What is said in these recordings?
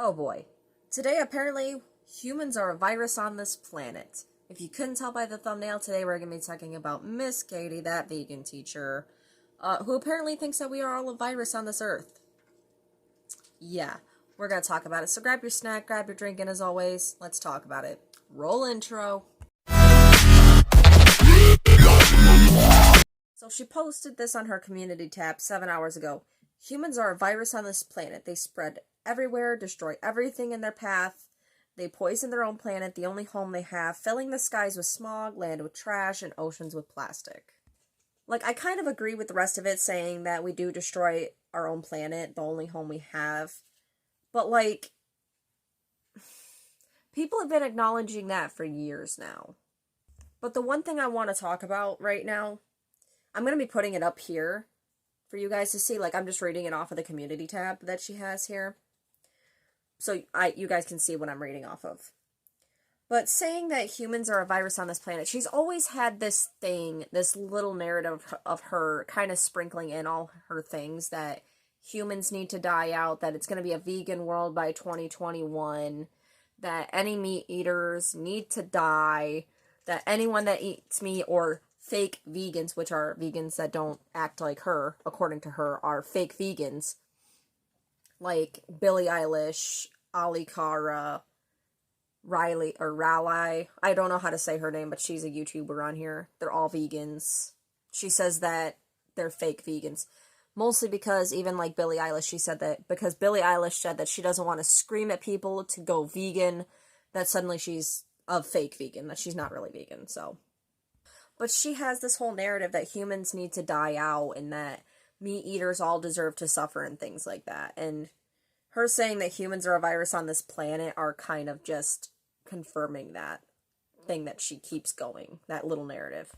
Oh boy. Today, apparently, humans are a virus on this planet. If you couldn't tell by the thumbnail, today we're going to be talking about Miss Katie, that vegan teacher, who apparently thinks that we are all a virus on this earth. Yeah, we're going to talk about it. So grab your snack, grab your drink, and as always, let's talk about it. Roll intro. So she posted this on her community tab 7 hours ago. Humans are a virus on this planet. They spread everywhere, destroy everything in their path. They poison their own planet, the only home they have, filling the skies with smog, land with trash, and oceans with plastic. Like, I kind of agree with the rest of it, saying that we do destroy our own planet, the only home we have. But, like, people have been acknowledging that for years now. But the one thing I want to talk about right now, I'm going to be putting it up here for you guys to see. Like, I'm just reading it off of the community tab that she has here. So you guys can see what I'm reading off of. But saying that humans are a virus on this planet, she's always had this thing, this little narrative of her kind of sprinkling in all her things, that humans need to die out, that it's going to be a vegan world by 2021, that any meat eaters need to die, that anyone that eats meat, or fake vegans, which are vegans that don't act like her, according to her, are fake vegans, like Billie Eilish, Ali Cara, Raleigh. I don't know how to say her name, but she's a YouTuber on here. They're all vegans. She says that they're fake vegans. Mostly because even like Billie Eilish, she said that because Billie Eilish said that she doesn't want to scream at people to go vegan, that suddenly she's a fake vegan, that she's not really vegan, so. But she has this whole narrative that humans need to die out and that meat eaters all deserve to suffer and things like that. And her saying that humans are a virus on this planet are kind of just confirming that thing that she keeps going, that little narrative.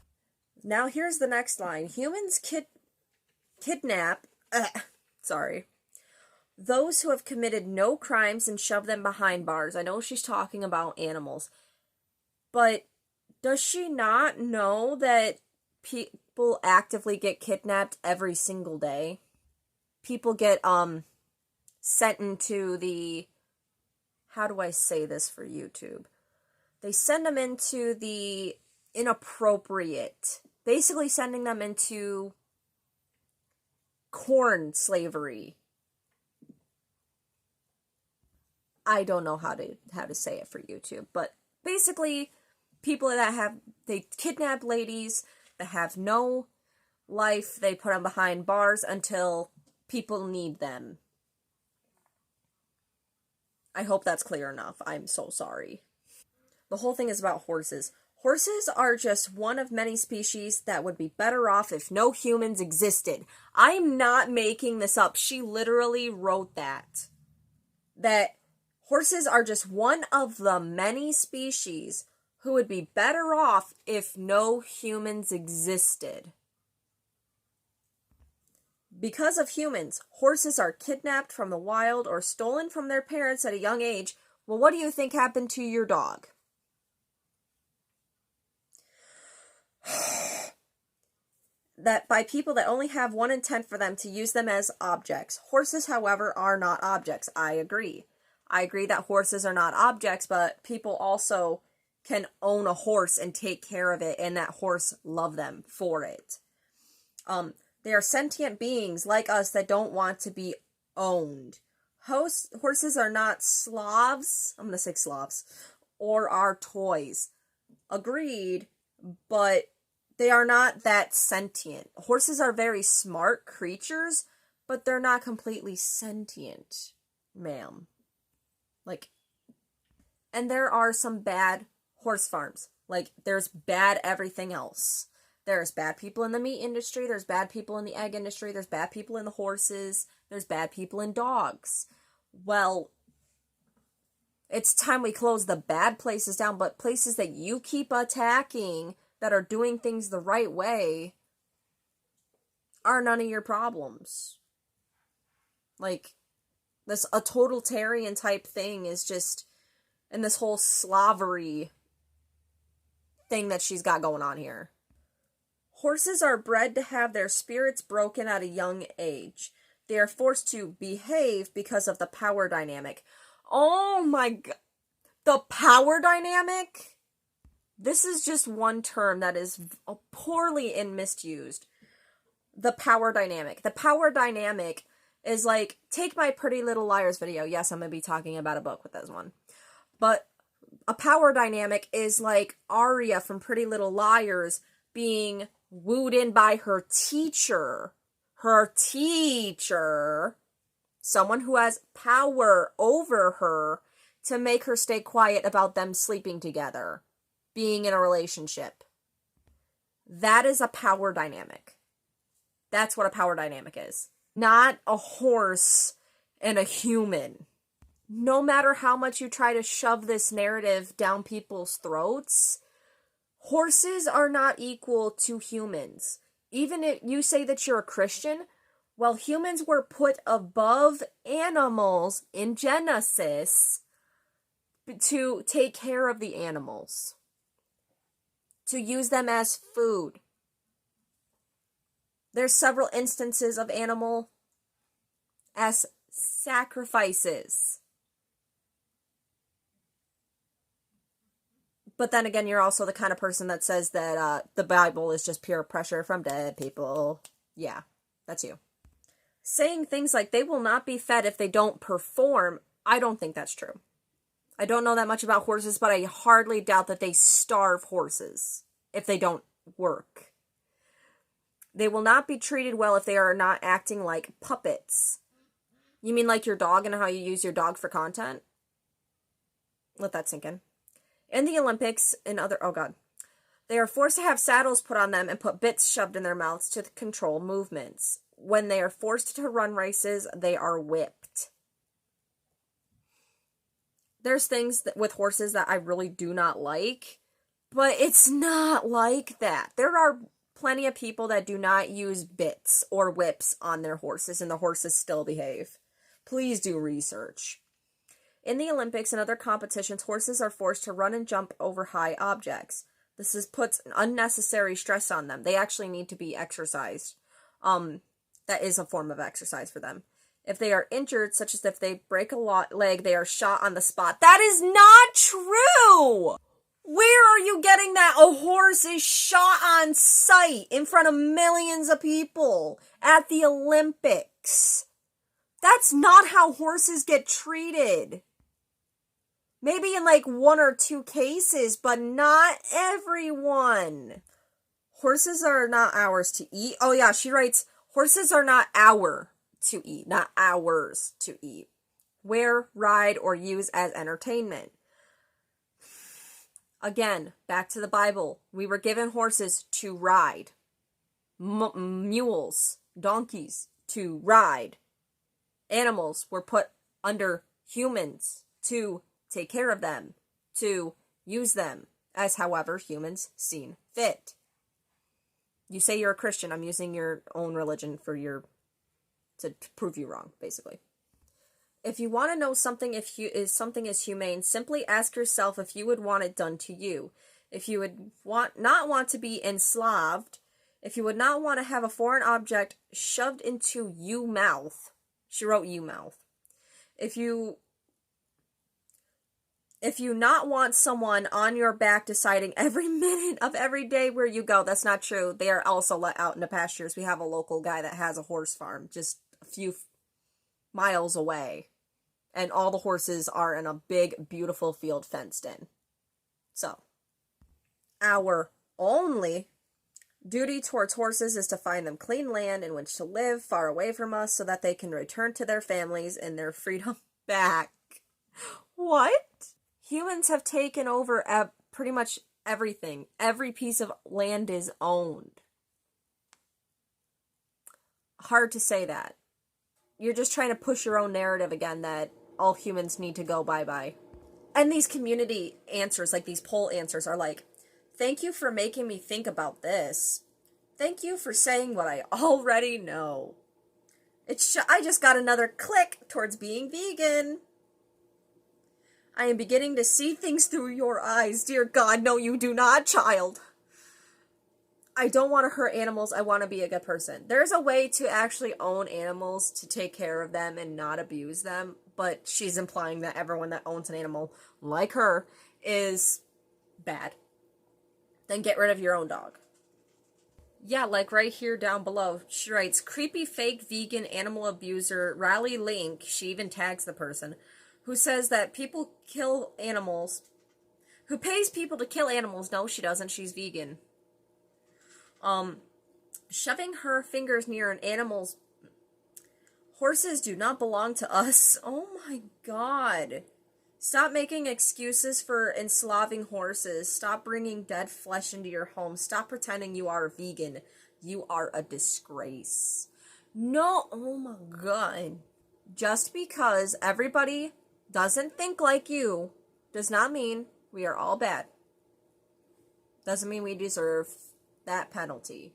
Now here's the next line. Humans kidnap, those who have committed no crimes and shove them behind bars. I know she's talking about animals, but does she not know that people actively get kidnapped every single day? People get, sent into the, how do I say this for YouTube? They send them into the inappropriate, basically sending them into corn slavery. I don't know how to say it for YouTube, but basically people that they kidnap ladies that have no life, they put them behind bars until people need them. I hope that's clear enough. I'm so sorry. The whole thing is about horses. Horses are just one of many species that would be better off if no humans existed. I'm not making this up. She literally wrote that. That horses are just one of the many species who would be better off if no humans existed. Because of humans, horses are kidnapped from the wild or stolen from their parents at a young age. Well, what do you think happened to your dog? That by people that only have one intent for them, to use them as objects. Horses, however, are not objects. I agree. I agree that horses are not objects, but people also can own a horse and take care of it, and that horse love them for it. They are sentient beings like us that don't want to be owned. Horses are not Slavs, I'm going to say Slavs, or our toys. Agreed, but they are not that sentient. Horses are very smart creatures, but they're not completely sentient, ma'am. Like, and there are some bad horse farms. Like, there's bad everything else. There's bad people in the meat industry, there's bad people in the egg industry, there's bad people in the horses, there's bad people in dogs. Well, it's time we close the bad places down, but places that you keep attacking that are doing things the right way are none of your problems. Like, this a totalitarian type thing is just, and this whole slavery thing that she's got going on here. Horses are bred to have their spirits broken at a young age. They are forced to behave because of the power dynamic. Oh my god. The power dynamic? This is just one term that is poorly and misused. The power dynamic. The power dynamic is like, take my Pretty Little Liars video. Yes, I'm going to be talking about a book with this one. But a power dynamic is like Aria from Pretty Little Liars being wooed in by her teacher. Her teacher. Someone who has power over her to make her stay quiet about them sleeping together. Being in a relationship. That is a power dynamic. That's what a power dynamic is. Not a horse and a human. No matter how much you try to shove this narrative down people's throats, horses are not equal to humans. Even if you say that you're a Christian, well, humans were put above animals in Genesis to take care of the animals. To use them as food. There's several instances of animal as sacrifices. But then again, you're also the kind of person that says that the Bible is just pure pressure from dead people. Yeah, that's you. Saying things like they will not be fed if they don't perform, I don't think that's true. I don't know that much about horses, but I hardly doubt that they starve horses if they don't work. They will not be treated well if they are not acting like puppets. You mean like your dog and how you use your dog for content? Let that sink in. In the Olympics and other... Oh, God. They are forced to have saddles put on them and put bits shoved in their mouths to control movements. When they are forced to run races, they are whipped. There's things with horses that I really do not like, but it's not like that. There are plenty of people that do not use bits or whips on their horses, and the horses still behave. Please do research. In the Olympics and other competitions, horses are forced to run and jump over high objects. This puts unnecessary stress on them. They actually need to be exercised. That is a form of exercise for them. If they are injured, such as if they break a leg, they are shot on the spot. That is not true! Where are you getting that? A horse is shot on sight in front of millions of people at the Olympics. That's not how horses get treated. Maybe in like 1 or 2 cases, but not everyone. Horses are not ours to eat. Oh yeah, she writes, horses are not our to eat, not ours to eat. Wear, ride, or use as entertainment. Again, back to the Bible. We were given horses to ride. Mules, donkeys, to ride. Animals were put under humans to take care of them, to use them as however humans seem fit. You say you're a Christian, I'm using your own religion to prove you wrong, basically. If you want to know something something is humane, simply ask yourself if you would want it done to you. If you would not want to be enslaved, if you would not want to have a foreign object shoved into you mouth. She wrote you mouth. If you not want someone on your back deciding every minute of every day where you go, that's not true. They are also let out in the pastures. We have a local guy that has a horse farm just a few miles away. And all the horses are in a big, beautiful field fenced in. So, our only duty towards horses is to find them clean land in which to live far away from us so that they can return to their families and their freedom back. What? Humans have taken over pretty much everything. Every piece of land is owned. Hard to say that. You're just trying to push your own narrative again that all humans need to go bye-bye. And these community answers, like these poll answers, are like, thank you for making me think about this. Thank you for saying what I already know. I just got another click towards being vegan. I am beginning to see things through your eyes. Dear God, no, you do not, child. I don't want to hurt animals. I want to be a good person. There's a way to actually own animals, to take care of them and not abuse them. But she's implying that everyone that owns an animal like her is bad. Then get rid of your own dog. Yeah, like right here down below, she writes, creepy fake vegan animal abuser Riley Link, she even tags the person, who says that people kill animals, who pays people to kill animals. No, she doesn't. She's vegan. Shoving her fingers near an animal's... Horses do not belong to us. Oh my god. Stop making excuses for enslaving horses. Stop bringing dead flesh into your home. Stop pretending you are a vegan. You are a disgrace. No, oh my god. Just because everybody doesn't think like you does not mean we are all bad. Doesn't mean we deserve that penalty.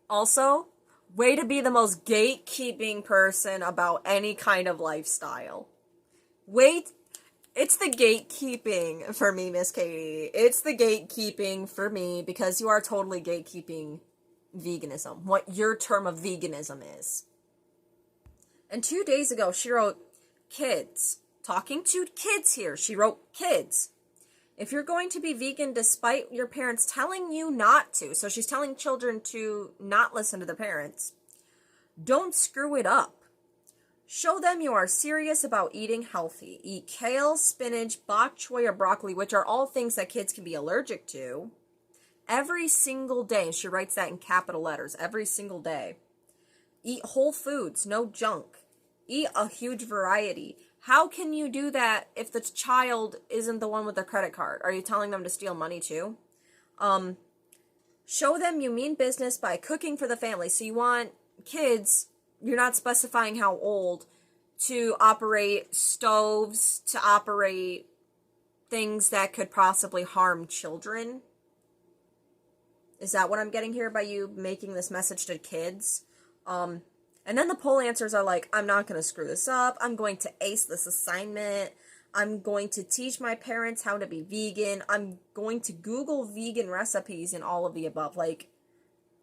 Also, way to be the most gatekeeping person about any kind of lifestyle. It's the gatekeeping for me, Miss Katie. It's the gatekeeping for me because you are totally gatekeeping veganism. What your term of veganism is. And 2 days ago, she wrote, kids. Talking to kids here. She wrote, kids. If you're going to be vegan despite your parents telling you not to, so she's telling children to not listen to their parents, don't screw it up. Show them you are serious about eating healthy. Eat kale, spinach, bok choy, or broccoli, which are all things that kids can be allergic to, every single day. And she writes that in capital letters, every single day. Eat whole foods, no junk. Eat a huge variety. How can you do that if the child isn't the one with the credit card? Are you telling them to steal money too? Show them you mean business by cooking for the family. So you want kids, you're not specifying how old, to operate stoves, to operate things that could possibly harm children. Is that what I'm getting here by you making this message to kids? And then the poll answers are like, I'm not going to screw this up. I'm going to ace this assignment. I'm going to teach my parents how to be vegan. I'm going to Google vegan recipes and all of the above. Like,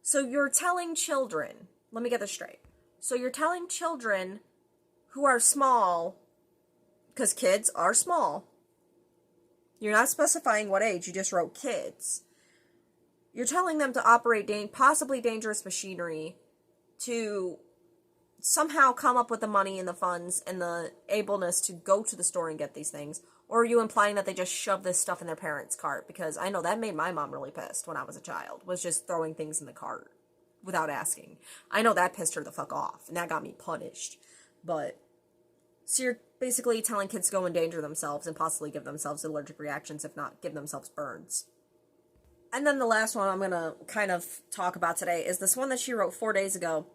so you're telling children, let me get this straight. So you're telling children who are small, because kids are small. You're not specifying what age, you just wrote kids. You're telling them to operate possibly dangerous machinery to somehow come up with the money and the funds and the ableness to go to the store and get these things? Or are you implying that they just shove this stuff in their parents' cart? Because I know that made my mom really pissed when I was a child, was just throwing things in the cart without asking. I know that pissed her the fuck off, and that got me punished. But, so you're basically telling kids to go endanger themselves and possibly give themselves allergic reactions, if not give themselves burns. And then the last one I'm going to kind of talk about today is this one that she wrote 4 days ago.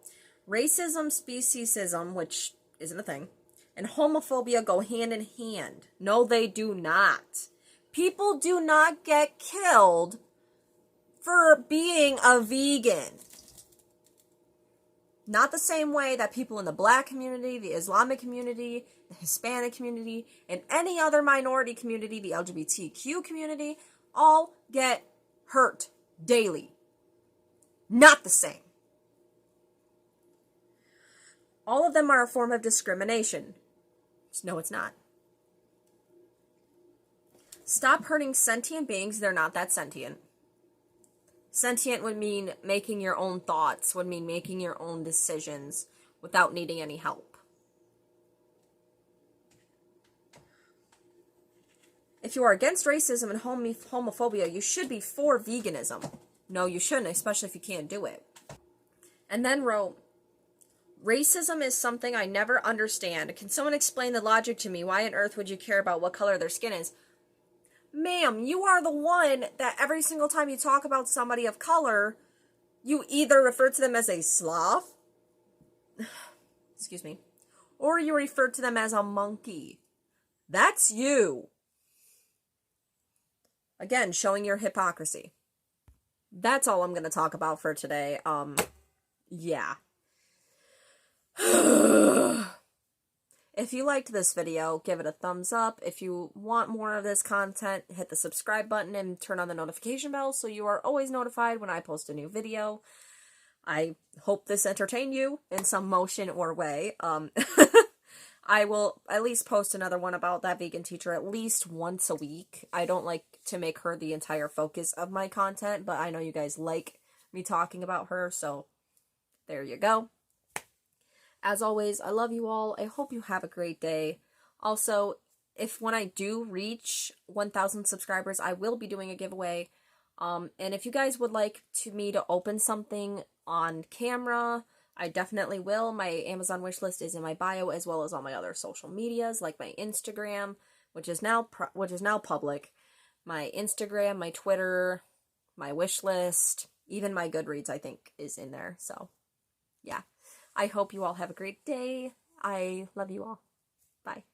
Racism, speciesism, which isn't a thing, and homophobia go hand in hand. No, they do not. People do not get killed for being a vegan. Not the same way that people in the Black community, the Islamic community, the Hispanic community, and any other minority community, the LGBTQ community, all get hurt daily. Not the same. All of them are a form of discrimination. No, it's not. Stop hurting sentient beings. They're not that sentient. Sentient would mean making your own thoughts, would mean making your own decisions without needing any help. If you are against racism and homophobia, you should be for veganism. No, you shouldn't, especially if you can't do it. And then wrote, racism is something I never understand. Can someone explain the logic to me? Why on earth would you care about what color their skin is? Ma'am, you are the one that every single time you talk about somebody of color, you either refer to them as a Slav, excuse me, or you refer to them as a monkey. That's you. Again, showing your hypocrisy. That's all I'm going to talk about for today. Yeah. If you liked this video, give it a thumbs up. If you want more of this content, hit the subscribe button and turn on the notification bell so you are always notified when I post a new video. I hope this entertained you in some motion or way. I will at least post another one about that vegan teacher at least once a week. I don't like to make her the entire focus of my content, but I know you guys like me talking about her, so there you go. As always, I love you all. I hope you have a great day. Also, when I do reach 1,000 subscribers, I will be doing a giveaway. And if you guys would like me to open something on camera, I definitely will. My Amazon wishlist is in my bio, as well as all my other social medias, like my Instagram, which is now public. My Instagram, my Twitter, my wishlist, even my Goodreads, I think, is in there. So, yeah. I hope you all have a great day. I love you all. Bye.